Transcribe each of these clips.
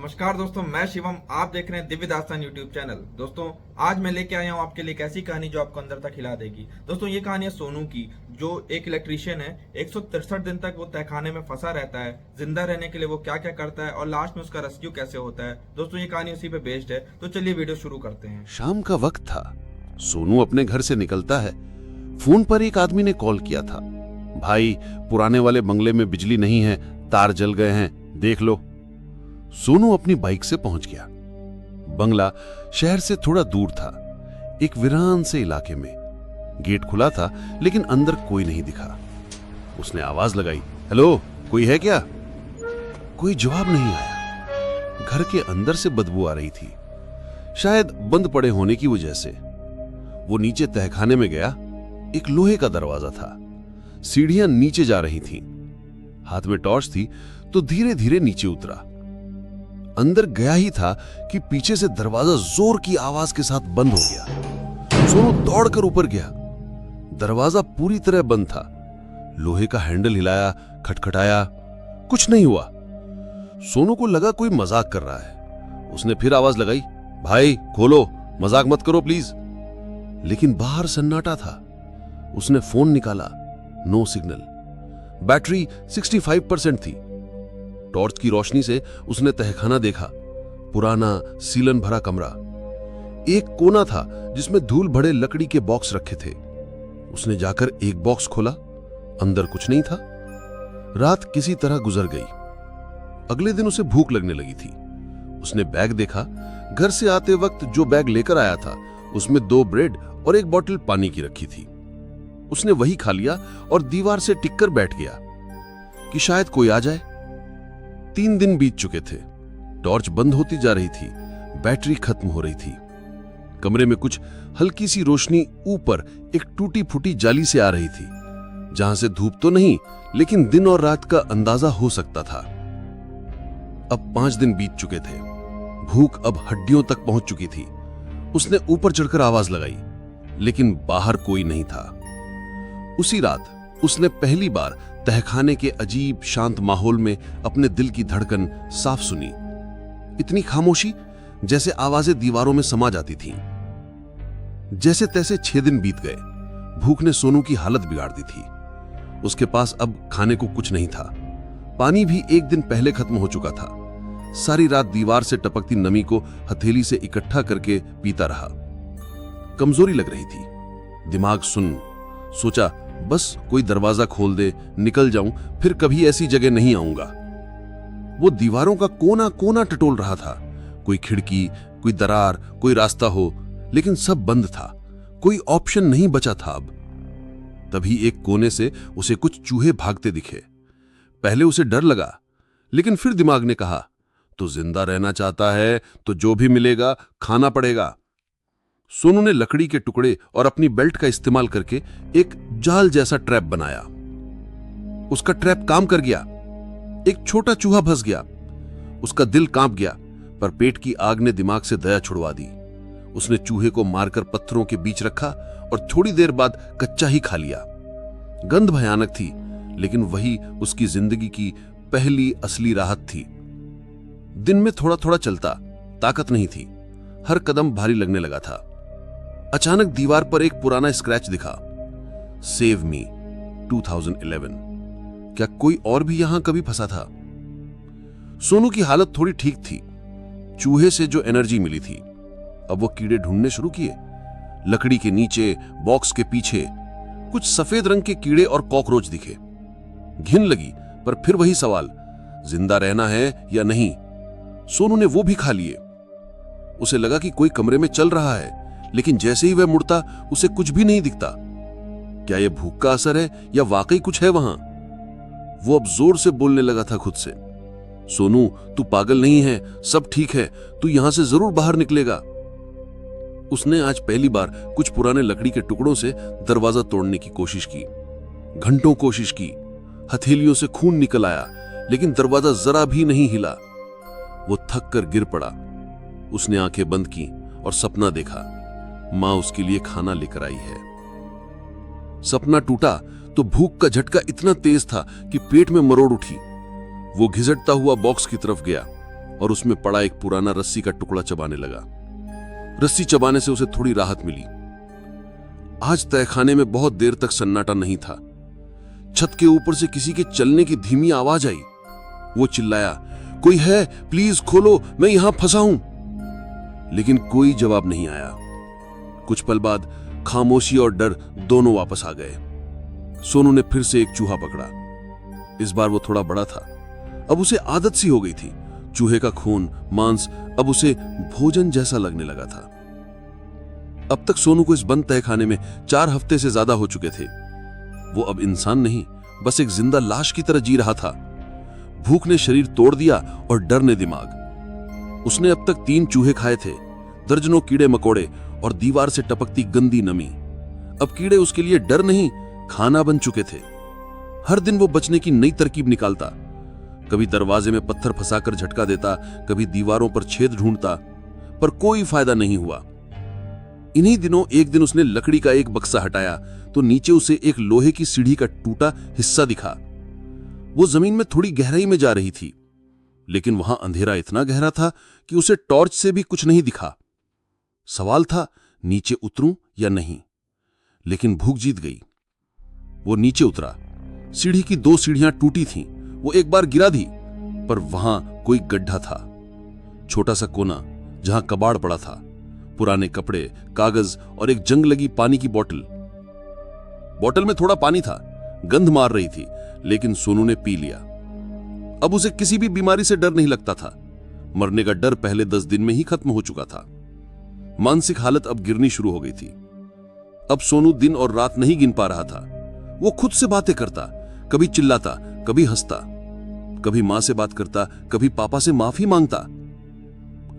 नमस्कार दोस्तों, मैं शिवम। आप देख रहे हैं दिव्य दास्तान यूट्यूब चैनल। दोस्तों, आज मैं लेके आया हूँ आपके लिए एक ऐसी कहानी जो आपको अंदर तक हिला देगी। दोस्तों, ये कहानी है सोनू की, जो एक इलेक्ट्रीशियन है। 163 दिन तक वो तहखाने में फंसा रहता है। जिंदा रहने के लिए वो क्या क्या करता है और लास्ट में उसका रेस्क्यू कैसे होता है। दोस्तों, ये कहानी उसी पे बेस्ड है। तो चलिए वीडियो शुरू करते हैं। शाम का वक्त था। सोनू अपने घर से निकलता है। फोन पर एक आदमी ने कॉल किया था। भाई, पुराने वाले बंगले में बिजली नहीं है, तार जल गए हैं, देख लो। सोनू अपनी बाइक से पहुंच गया। बंगला शहर से थोड़ा दूर था, एक वीरान से इलाके में। गेट खुला था लेकिन अंदर कोई नहीं दिखा। उसने आवाज लगाई, हेलो, कोई है क्या? कोई जवाब नहीं आया। घर के अंदर से बदबू आ रही थी, शायद बंद पड़े होने की वजह से। वो नीचे तहखाने में गया। एक लोहे का दरवाजा था, सीढ़ियां नीचे जा रही थीं। हाथ में टॉर्च थी तो धीरे धीरे नीचे उतरा। अंदर गया ही था कि पीछे से दरवाजा जोर की आवाज के साथ बंद हो गया। सोनू दौड़कर ऊपर गया। दरवाजा पूरी तरह बंद था। लोहे का हैंडल हिलाया, खटखटाया, कुछ नहीं हुआ। सोनू को लगा कोई मजाक कर रहा है। उसने फिर आवाज लगाई, भाई खोलो, मजाक मत करो प्लीज। लेकिन बाहर सन्नाटा था। उसने फोन निकाला, नो सिग्नल। बैटरी 65% थी। टॉर्च की रोशनी से उसने तहखाना देखा। पुराना सीलन भरा कमरा। एक कोना था जिसमें धूल भरे लकड़ी के बॉक्स रखे थे। उसने जाकर एक बॉक्स खोला। अंदर कुछ नहीं था। रात किसी तरह गुजर गई। अगले दिन उसे भूख लगने लगी थी। उसने बैग देखा। घर से आते वक्त जो बैग लेकर आया था उसमें 2 ब्रेड और 1 बोतल पानी की रखी थी। उसने वही खा लिया और दीवार से टिककर बैठ गया कि शायद कोई आ जाए। 3 दिन बीत चुके थे। टॉर्च बंद होती जा रही थी, बैटरी खत्म हो रही थी। कमरे में कुछ हल्की सी रोशनी ऊपर एक टूटी फूटी जाली से आ रही थी, जहां से धूप तो नहीं लेकिन दिन और रात का अंदाजा हो सकता था। अब 5 दिन बीत चुके थे। भूख अब हड्डियों तक पहुंच चुकी थी। उसने ऊपर चढ़कर आवाज लगाई, लेकिन बाहर कोई नहीं था। उसी रात उसने पहली बार तहखाने के अजीब शांत माहौल में अपने दिल की धड़कन साफ सुनी। इतनी खामोशी जैसे आवाजें दीवारों में समा जाती थीं। जैसे तैसे 6 दिन बीत गए। भूख ने सोनू की हालत बिगाड़ दी थी। उसके पास अब खाने को कुछ नहीं था। पानी भी 1 दिन पहले खत्म हो चुका था। सारी रात दीवार से टपकती नमी को हथेली से इकट्ठा करके पीता रहा। कमजोरी लग रही थी। दिमाग सुन। सोचा, बस कोई दरवाजा खोल दे, निकल जाऊं, फिर कभी ऐसी जगह नहीं आऊंगा। वो दीवारों का कोना कोना टटोल रहा था। कोई खिड़की, कोई दरार, कोई रास्ता हो, लेकिन सब बंद था। कोई ऑप्शन नहीं बचा था अब। तभी एक कोने से उसे कुछ चूहे भागते दिखे। पहले उसे डर लगा, लेकिन फिर दिमाग ने कहा, तो जिंदा रहना चाहता है तो जो भी मिलेगा खाना पड़ेगा। सोनू ने लकड़ी के टुकड़े और अपनी बेल्ट का इस्तेमाल करके एक जाल जैसा ट्रैप बनाया। उसका ट्रैप काम कर गया। एक छोटा चूहा फंस गया। उसका दिल कांप गया, पर पेट की आग ने दिमाग से दया छुड़वा दी। उसने चूहे को मारकर पत्थरों के बीच रखा और थोड़ी देर बाद कच्चा ही खा लिया। गंध भयानक थी, लेकिन वही उसकी जिंदगी की पहली असली राहत थी। दिन में थोड़ा थोड़ा चलता, ताकत नहीं थी। हर कदम भारी लगने लगा था। अचानक दीवार पर एक पुराना स्क्रैच दिखा, सेव मी 2011। क्या कोई और भी यहां कभी फंसा था? सोनू की हालत थोड़ी ठीक थी। चूहे से जो एनर्जी मिली थी, अब वो कीड़े ढूंढने शुरू किए। लकड़ी के नीचे, बॉक्स के पीछे कुछ सफेद रंग के कीड़े और कॉकरोच दिखे। घिन लगी, पर फिर वही सवाल, जिंदा रहना है या नहीं। सोनू ने वो भी खा लिए। उसे लगा कि कोई कमरे में चल रहा है, लेकिन जैसे ही वह मुड़ता उसे कुछ भी नहीं दिखता। क्या यह भूख का असर है या वाकई कुछ है वहां? वो अब जोर से बोलने लगा था खुद से, सोनू, तू पागल नहीं है, सब ठीक है, तू यहां से जरूर बाहर निकलेगा। उसने आज पहली बार कुछ पुराने लकड़ी के टुकड़ों से दरवाजा तोड़ने की कोशिश की। घंटों कोशिश की। हथेलियों से खून निकल आया, लेकिन दरवाजा जरा भी नहीं हिला। वो थक कर गिर पड़ा। उसने आंखें बंद की और सपना देखा, मां उसके लिए खाना लेकर आई है। सपना टूटा तो भूख का झटका इतना तेज था कि पेट में मरोड़ उठी। वो घिसटता हुआ बॉक्स की तरफ गया और उसमें पड़ा एक पुराना रस्सी का टुकड़ा चबाने लगा। रस्सी चबाने से उसे थोड़ी राहत मिली। आज तहखाने में बहुत देर तक सन्नाटा नहीं था। छत के ऊपर से किसी के चलने की धीमी आवाज आई। वो चिल्लाया, कोई है? प्लीज खोलो, मैं यहां फंसा हूं। लेकिन कोई जवाब नहीं आया। कुछ पल बाद खामोशी और डर दोनों वापस आ गए। सोनू ने फिर से एक चूहा पकड़ा। इस बार वो थोड़ा बड़ा था। अब उसे आदत सी हो गई थी। चूहे का खून, मांस अब उसे भोजन जैसा लगने लगा था। अब तक सोनू को इस बंद तहखाने में 4 हफ्ते से ज्यादा हो चुके थे। वो अब इंसान नहीं, बस एक जिंदा लाश की तरह जी रहा था। भूख ने शरीर तोड़ दिया और डर ने दिमाग। उसने अब तक 3 चूहे खाए थे, दर्जनों कीड़े मकोड़े और दीवार से टपकती गंदी नमी। अब कीड़े उसके लिए डर नहीं, खाना बन चुके थे। हर दिन वो बचने की नई तरकीब निकालता। कभी दरवाजे में पत्थर फंसाकर झटका देता, कभी दीवारों पर छेद ढूंढता, पर कोई फायदा नहीं हुआ। इन्हीं दिनों एक दिन उसने लकड़ी का एक बक्सा हटाया तो नीचे उसे एक लोहे की सीढ़ी का टूटा हिस्सा दिखा। वो जमीन में थोड़ी गहराई में जा रही थी, लेकिन वहां अंधेरा इतना गहरा था कि उसे टॉर्च से भी कुछ नहीं दिखा। सवाल था, नीचे उतरूं या नहीं? लेकिन भूख जीत गई। वो नीचे उतरा। सीढ़ी की 2 सीढ़ियां टूटी थीं। वो एक बार गिरा भी, पर वहां कोई गड्ढा था, छोटा सा कोना जहां कबाड़ पड़ा था, पुराने कपड़े, कागज और एक जंग लगी पानी की बोतल। बोतल में थोड़ा पानी था, गंध मार रही थी, लेकिन सोनू ने पी लिया। अब उसे किसी भी बीमारी से डर नहीं लगता था। मरने का डर पहले 10 दिन में ही खत्म हो चुका था। मानसिक हालत अब गिरनी शुरू हो गई थी। अब सोनू दिन और रात नहीं गिन पा रहा था। वो खुद से बातें करता, कभी चिल्लाता, कभी हंसता, कभी मां से बात करता, कभी पापा से माफी मांगता।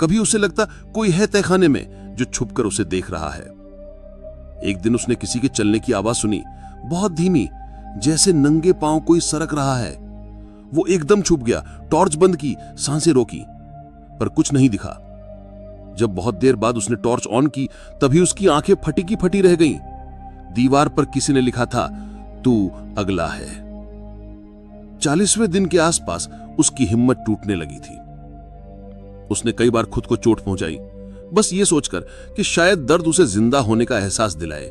कभी उसे लगता कोई है तहखाने में जो छुपकर उसे देख रहा है। एक दिन उसने किसी के चलने की आवाज सुनी, बहुत धीमी, जैसे नंगे पांव कोई सरक रहा है। वो एकदम छुप गया, टॉर्च बंद की, सांसें रोकी, पर कुछ नहीं दिखा। जब बहुत देर बाद उसने टॉर्च ऑन की, तभी उसकी आंखें फटी की फटी रह गईं। दीवार पर किसी ने लिखा था, तू अगला है। 40वें दिन के आसपास उसकी हिम्मत टूटने लगी थी। उसने कई बार खुद को चोट पहुंचाई, बस ये सोचकर कि शायद दर्द उसे जिंदा होने का एहसास दिलाए।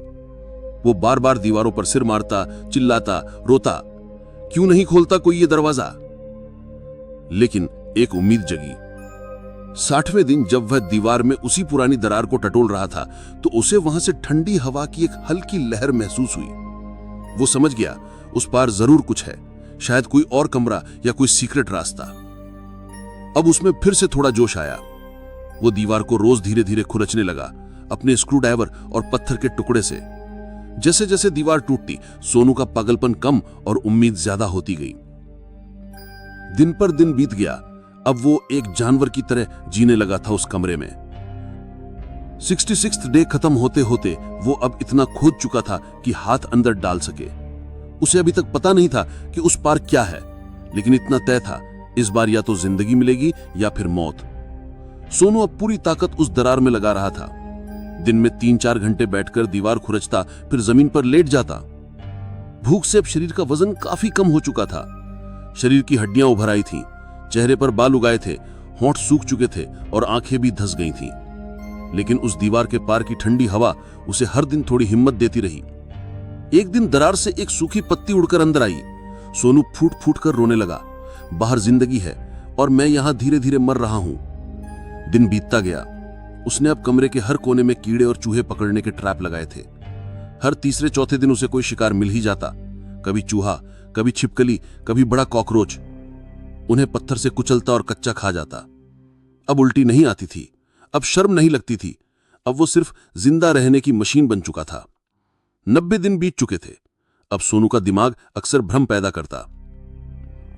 वो बार बार दीवारों पर सिर मारता, चिल्लाता, रोता, क्यों नहीं खोलता कोई ये दरवाजा? लेकिन एक उम्मीद जगी। 60वें दिन जब वह दीवार में उसी पुरानी दरार को टटोल रहा था, तो उसे वहां से ठंडी हवा की एक हल्की लहर महसूस हुई। वो समझ गया उस पार जरूर कुछ है, शायद कोई और कमरा या कोई सीक्रेट रास्ता। अब उसमें फिर से थोड़ा जोश आया। वो दीवार को रोज धीरे धीरे खुरचने लगा, अपने स्क्रू ड्राइवर और पत्थर के टुकड़े से। जैसे जैसे दीवार टूटती, सोनू का पागलपन कम और उम्मीद ज्यादा होती गई। दिन पर दिन बीत गया। अब वो एक जानवर की तरह जीने लगा था उस कमरे में। 66th डे खत्म होते होते वो अब इतना खोद चुका था कि हाथ अंदर डाल सके। उसे अभी तक पता नहीं था कि उस पार क्या है, लेकिन इतना तय था, इस बार या तो जिंदगी मिलेगी या फिर मौत। सोनू अब पूरी ताकत उस दरार में लगा रहा था। दिन में 3-4 घंटे बैठकर दीवार खुरचता, फिर जमीन पर लेट जाता। भूख से अब शरीर का वजन काफी कम हो चुका था। शरीर की हड्डियां उभर आई थीं, चेहरे पर बाल उगाए थे, होंठ सूख चुके थे और आंखें भी धंस गई थीं। लेकिन उस दीवार के पार की ठंडी हवा उसे हर दिन थोड़ी हिम्मत देती रही। एक दिन दरार से एक सूखी पत्ती उड़कर अंदर आई। सोनू फूट फूट कर रोने लगा। बाहर जिंदगी है और मैं यहां धीरे धीरे मर रहा हूं। दिन बीतता गया। उसने अब कमरे के हर कोने में कीड़े और चूहे पकड़ने के ट्रैप लगाए थे। हर तीसरे चौथे दिन उसे कोई शिकार मिल ही जाता, कभी चूहा, कभी छिपकली, कभी बड़ा कॉकरोच। उन्हें पत्थर से कुचलता और कच्चा खा जाता। अब उल्टी नहीं आती थी, अब शर्म नहीं लगती थी। अब वो सिर्फ जिंदा रहने की मशीन बन चुका था। 90 दिन बीत चुके थे। अब सोनू का दिमाग अक्सर भ्रम पैदा करता।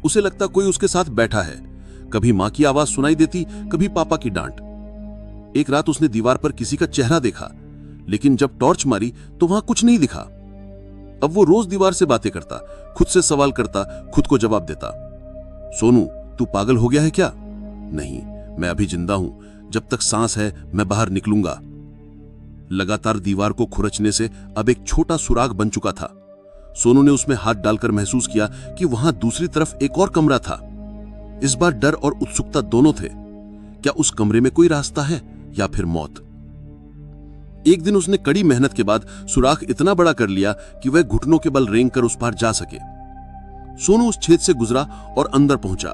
उसे लगता कोई उसके साथ बैठा है। कभी मां की आवाज सुनाई देती, कभी पापा की डांट। एक रात उसने दीवार पर किसी का चेहरा देखा, लेकिन जब टॉर्च मारी तो वहां कुछ नहीं दिखा। अब वो रोज दीवार से बातें करता, खुद से सवाल करता, खुद को जवाब देता। सोनू, तू पागल हो गया है क्या? नहीं, मैं अभी जिंदा हूं। जब तक सांस है मैं बाहर निकलूंगा। लगातार दीवार को खुरचने से अब एक छोटा सुराग बन चुका था। सोनू ने उसमें हाथ डालकर महसूस किया कि वहां दूसरी तरफ एक और कमरा था। इस बार डर और उत्सुकता दोनों थे। क्या उस कमरे में कोई रास्ता है या फिर मौत? एक दिन उसने कड़ी मेहनत के बाद सुराख इतना बड़ा कर लिया कि वह घुटनों के बल रेंग कर उस पार जा सके। सोनू उस छेद से गुजरा और अंदर पहुंचा।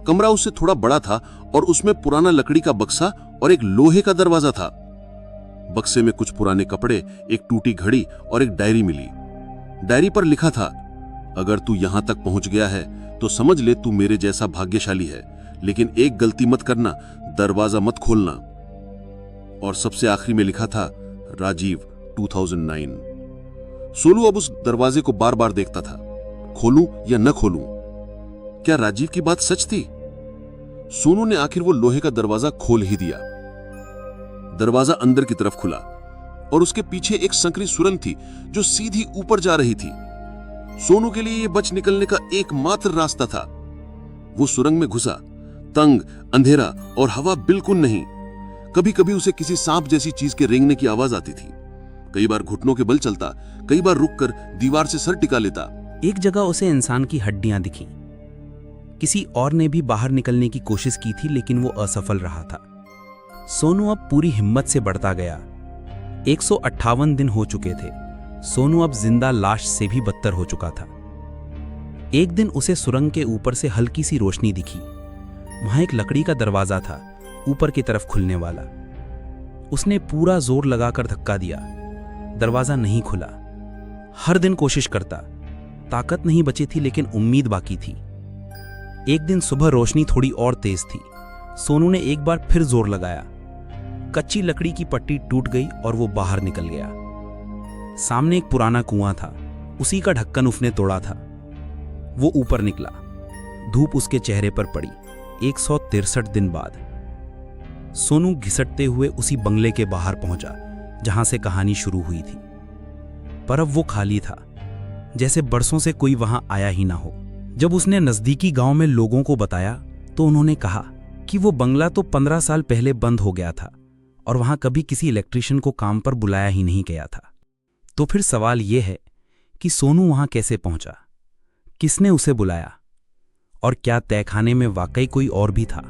कमरा उससे थोड़ा बड़ा था और उसमें पुराना लकड़ी का बक्सा और एक लोहे का दरवाजा था। बक्से में कुछ पुराने कपड़े, एक टूटी घड़ी और एक डायरी मिली। डायरी पर लिखा था, अगर तू यहां तक पहुंच गया है तो समझ ले तू मेरे जैसा भाग्यशाली है, लेकिन एक गलती मत करना, दरवाजा मत खोलना। और सबसे आखिरी में लिखा था, राजीव 2009। सोनू अब उस दरवाजे को बार बार देखता था, खोलूं या न खोलूं? क्या राजीव की बात सच थी? सोनू ने आखिर वो लोहे का दरवाजा खोल ही दिया। दरवाजा अंदर की तरफ खुला और उसके पीछे एक संकरी सुरंग थी जो सीधी ऊपर जा रही थी। सोनू के लिए यह बच निकलने का एकमात्र रास्ता था। वो सुरंग में घुसा। तंग, अंधेरा और हवा बिल्कुल नहीं। कभी कभी उसे किसी सांप जैसी चीज के रेंगने की आवाज आती थी। कई बार घुटनों के बल चलता, कई बार रुककर दीवार से सर टिका लेता। एक जगह उसे इंसान की हड्डियां दिखीं। किसी और ने भी बाहर निकलने की कोशिश की थी, लेकिन वो असफल रहा था। सोनू अब पूरी हिम्मत से बढ़ता गया। 158 दिन हो चुके थे। सोनू अब जिंदा लाश से भी बदतर हो चुका था। एक दिन उसे सुरंग के ऊपर से हल्की सी रोशनी दिखी। वहां एक लकड़ी का दरवाजा था, ऊपर की तरफ खुलने वाला। उसने पूरा जोर लगाकर धक्का दिया। दरवाजा नहीं खुला। हर दिन कोशिश करता, ताकत नहीं बची थी, लेकिन उम्मीद बाकी थी। एक दिन सुबह रोशनी थोड़ी और तेज थी। सोनू ने एक बार फिर जोर लगाया। कच्ची लकड़ी की पट्टी टूट गई और वो बाहर निकल गया। सामने एक पुराना कुआं था, उसी का ढक्कन उसने तोड़ा था। वो ऊपर निकला। धूप उसके चेहरे पर पड़ी। 163 दिन बाद सोनू घिसटते हुए उसी बंगले के बाहर पहुंचा जहां से कहानी शुरू हुई थी। पर अब वो खाली था, जैसे बरसों से कोई वहां आया ही ना हो। जब उसने नजदीकी गांव में लोगों को बताया तो उन्होंने कहा कि वो बंगला तो 15 साल पहले बंद हो गया था और वहां कभी किसी इलेक्ट्रिशियन को काम पर बुलाया ही नहीं गया था। तो फिर सवाल यह है कि सोनू वहां कैसे पहुंचा, किसने उसे बुलाया और क्या तहखाने में वाकई कोई और भी था?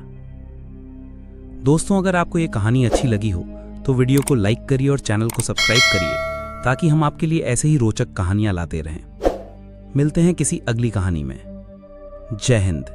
दोस्तों, अगर आपको ये कहानी अच्छी लगी हो तो वीडियो को लाइक करिए और चैनल को सब्सक्राइब करिए ताकि हम आपके लिए ऐसे ही रोचक कहानियां लाते रहें। मिलते हैं किसी अगली कहानी में। जय हिंद।